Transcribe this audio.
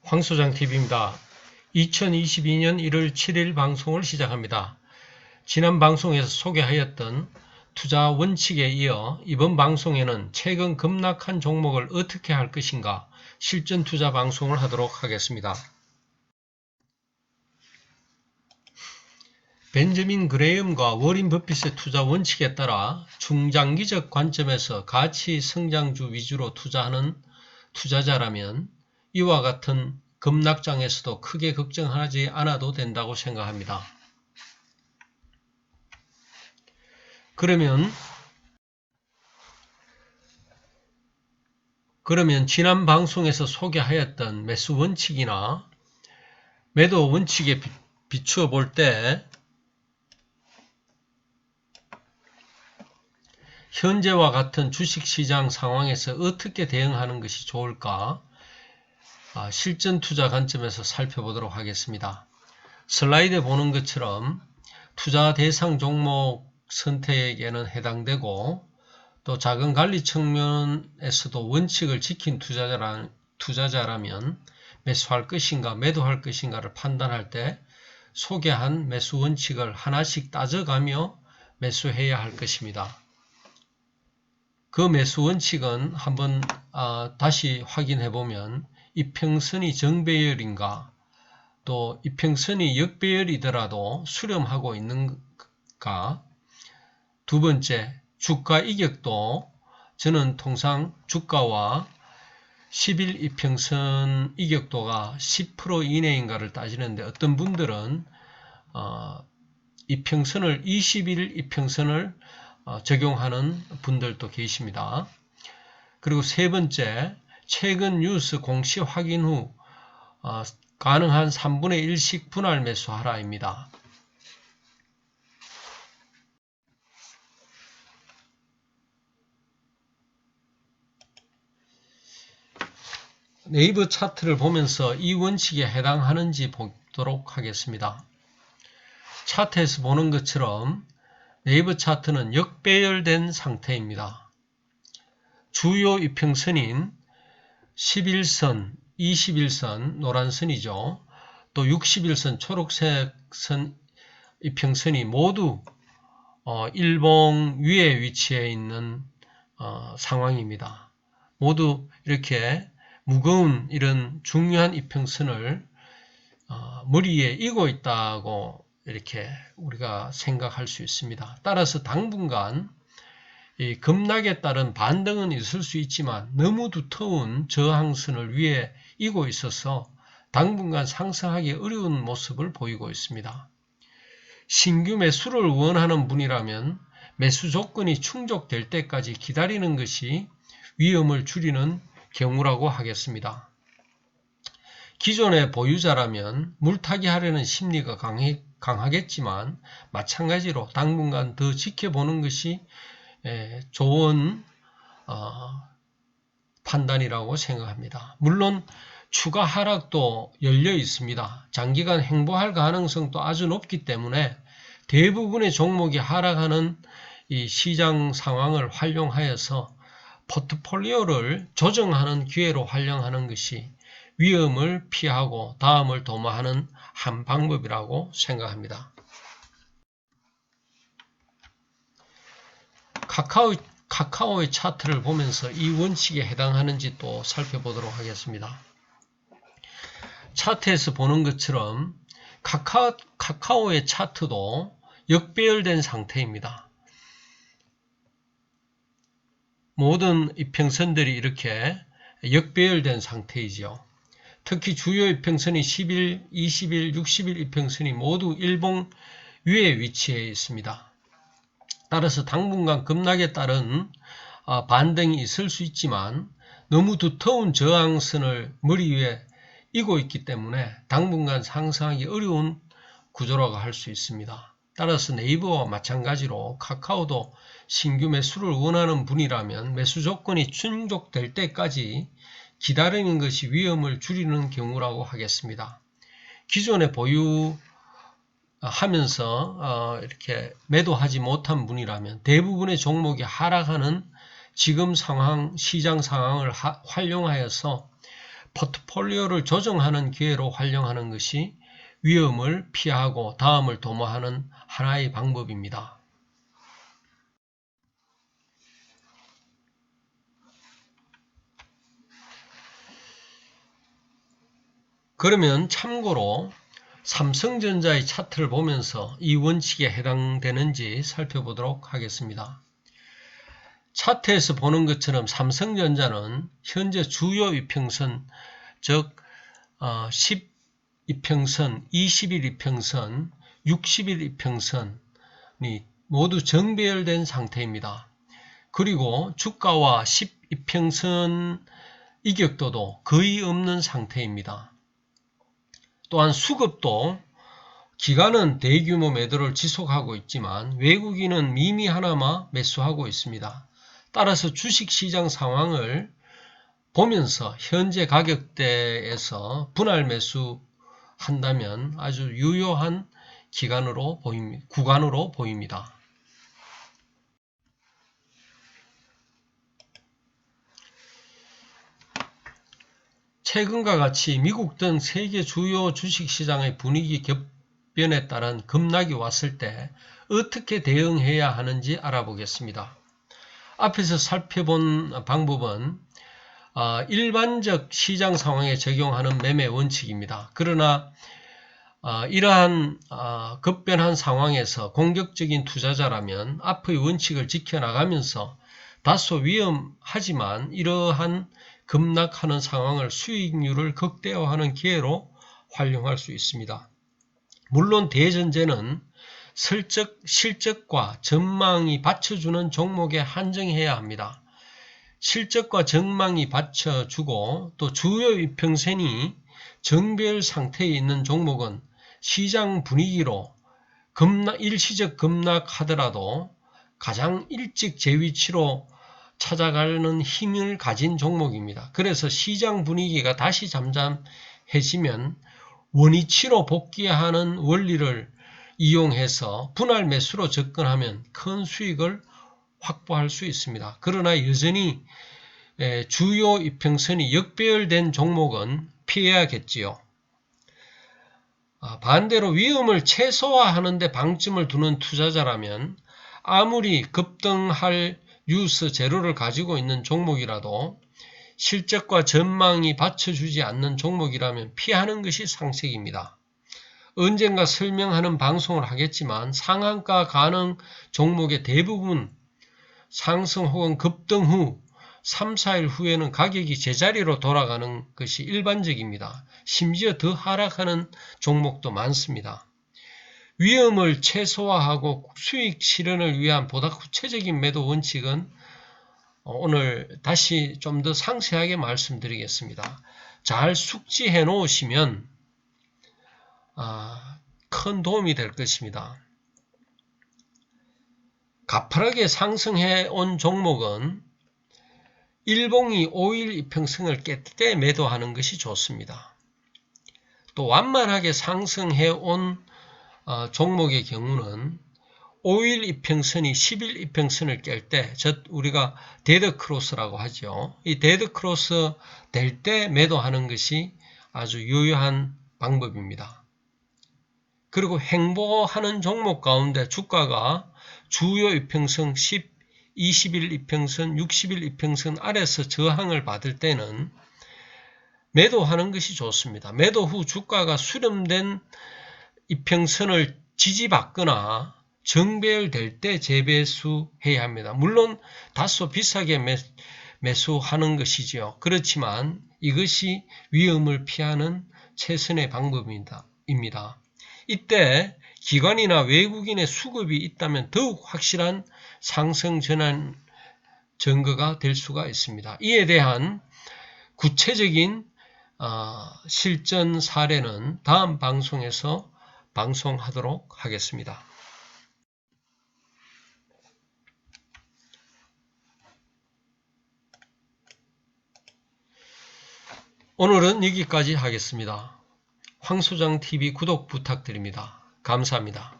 황소장TV입니다. 2022년 1월 7일 방송을 시작합니다. 지난 방송에서 소개하였던 투자 원칙에 이어 이번 방송에는 최근 급락한 종목을 어떻게 할 것인가 실전 투자 방송을 하도록 하겠습니다. 벤저민 그레이엄과 워린 버핏의 투자 원칙에 따라 중장기적 관점에서 가치 성장주 위주로 투자하는 투자자라면 이와 같은 급락장에서도 크게 걱정하지 않아도 된다고 생각합니다. 그러면 지난 방송에서 소개하였던 매수 원칙이나 매도 원칙에 비추어 볼 때 현재와 같은 주식시장 상황에서 어떻게 대응하는 것이 좋을까? 실전 투자 관점에서 살펴보도록 하겠습니다. 슬라이드에 보는 것처럼 투자 대상 종목 선택에는 해당되고 또 자금 관리 측면에서도 원칙을 지킨 투자자라면 매수할 것인가 매도할 것인가를 판단할 때 소개한 매수 원칙을 하나씩 따져가며 매수해야 할 것입니다. 그 매수 원칙은 한번 다시 확인해 보면 이평선이 정배열인가 또 이평선이 역배열이더라도 수렴하고 있는가, 두 번째 주가 이격도 저는 통상 주가와 10일 이평선 이격도가 10% 이내인가를 따지는데 어떤 분들은 이평선을 20일 이평선을 적용하는 분들도 계십니다. 그리고 세 번째, 최근 뉴스 공시 확인 후 가능한 3분의 1씩 분할 매수하라입니다. 네이버 차트를 보면서 이 원칙에 해당하는지 보도록 하겠습니다. 차트에서 보는 것처럼 네이버 차트는 역배열된 상태입니다. 주요 이평선인 11선, 21선, 노란선이죠. 또 61선, 초록색 선 이평선이 모두 일봉 위에 위치해 있는 상황입니다. 모두 이렇게 무거운 이런 중요한 이평선을 머리에 이고 있다고 이렇게 우리가 생각할 수 있습니다. 따라서 당분간 이 급락에 따른 반등은 있을 수 있지만 너무 두터운 저항선을 위에 이고 있어서 당분간 상승하기 어려운 모습을 보이고 있습니다. 신규 매수를 원하는 분이라면 매수 조건이 충족될 때까지 기다리는 것이 위험을 줄이는 경우라고 하겠습니다. 기존의 보유자라면 물타기 하려는 심리가 강하겠지만 마찬가지로 당분간 더 지켜보는 것이 좋은 판단이라고 생각합니다. 물론 추가 하락도 열려 있습니다. 장기간 행보할 가능성도 아주 높기 때문에 대부분의 종목이 하락하는 이 시장 상황을 활용하여서 포트폴리오를 조정하는 기회로 활용하는 것이 위험을 피하고 다음을 도모하는 한 방법이라고 생각합니다. 카카오의 차트를 보면서 이 원칙에 해당하는지 또 살펴보도록 하겠습니다. 차트에서 보는 것처럼 카카오의 차트도 역배열된 상태입니다. 모든 이평선들이 이렇게 역배열된 상태이죠. 특히 주요 이평선이 10일, 20일, 60일 이평선이 모두 일봉 위에 위치해 있습니다. 따라서 당분간 급락에 따른 반등이 있을 수 있지만 너무 두터운 저항선을 머리 위에 이고 있기 때문에 당분간 상승하기 어려운 구조라고 할 수 있습니다. 따라서 네이버와 마찬가지로 카카오도 신규 매수를 원하는 분이라면 매수 조건이 충족될 때까지 기다리는 것이 위험을 줄이는 경우라고 하겠습니다. 기존에 보유하면서 이렇게 매도하지 못한 분이라면 대부분의 종목이 하락하는 지금 상황, 시장 상황을 활용하여서 포트폴리오를 조정하는 기회로 활용하는 것이 위험을 피하고 다음을 도모하는 하나의 방법입니다. 그러면 참고로 삼성전자의 차트를 보면서 이 원칙에 해당되는지 살펴보도록 하겠습니다. 차트에서 보는 것처럼 삼성전자는 현재 주요 이평선, 즉 10이평선, 20일 이평선, 60일 이평선이 모두 정배열된 상태입니다. 그리고 주가와 10이평선 이격도도 거의 없는 상태입니다. 또한 수급도 기관은 대규모 매도를 지속하고 있지만 외국인은 미미하나마 매수하고 있습니다. 따라서 주식시장 상황을 보면서 현재 가격대에서 분할 매수한다면 아주 유효한 구간으로 보입니다. 최근과 같이 미국 등 세계 주요 주식시장의 분위기 격변에 따른 급락이 왔을 때 어떻게 대응해야 하는지 알아보겠습니다. 앞에서 살펴본 방법은 일반적 시장 상황에 적용하는 매매 원칙입니다. 그러나 이러한 급변한 상황에서 공격적인 투자자라면 앞의 원칙을 지켜나가면서 다소 위험하지만 이러한 급락하는 상황을 수익률을 극대화하는 기회로 활용할 수 있습니다. 물론 대전제는 실적과 전망이 받쳐주는 종목에 한정해야 합니다. 실적과 전망이 받쳐주고 또 주요 이평선이 정배열 상태에 있는 종목은 시장 분위기로 일시적 급락하더라도 가장 일찍 제 위치로 찾아가는 힘을 가진 종목입니다. 그래서 시장 분위기가 다시 잠잠해지면 원위치로 복귀하는 원리를 이용해서 분할 매수로 접근하면 큰 수익을 확보할 수 있습니다. 그러나 여전히 주요 이평선이 역배열된 종목은 피해야겠지요. 반대로 위험을 최소화하는 데 방점을 두는 투자자라면 아무리 급등할 뉴스 재료를 가지고 있는 종목이라도 실적과 전망이 받쳐주지 않는 종목이라면 피하는 것이 상책입니다. 언젠가 설명하는 방송을 하겠지만 상한가 가능 종목의 대부분 상승 혹은 급등 후 3, 4일 후에는 가격이 제자리로 돌아가는 것이 일반적입니다. 심지어 더 하락하는 종목도 많습니다. 위험을 최소화하고 수익 실현을 위한 보다 구체적인 매도 원칙은 오늘 다시 좀 더 상세하게 말씀드리겠습니다. 잘 숙지해 놓으시면 큰 도움이 될 것입니다. 가파르게 상승해 온 종목은 일봉이 5일 이평선을 깰 때 매도하는 것이 좋습니다. 또 완만하게 상승해 온 종목의 경우는 5일 이평선이 10일 이평선을 깰 때, 우리가 데드크로스라고 하죠. 이 데드크로스 될 때 매도하는 것이 아주 유효한 방법입니다. 그리고 행보하는 종목 가운데 주가가 주요 이평선 10, 20일 이평선, 60일 이평선 아래서 저항을 받을 때는 매도하는 것이 좋습니다. 매도 후 주가가 수렴된 이평선을 지지받거나 정배열될 때 재매수해야 합니다. 물론 다소 비싸게 매수하는 것이지요. 그렇지만 이것이 위험을 피하는 최선의 방법입니다. 이때 기관이나 외국인의 수급이 있다면 더욱 확실한 상승 전환 증거가 될 수가 있습니다. 이에 대한 구체적인 실전 사례는 다음 방송에서 방송하도록 하겠습니다. 오늘은 여기까지 하겠습니다. 황소장TV 구독 부탁드립니다. 감사합니다.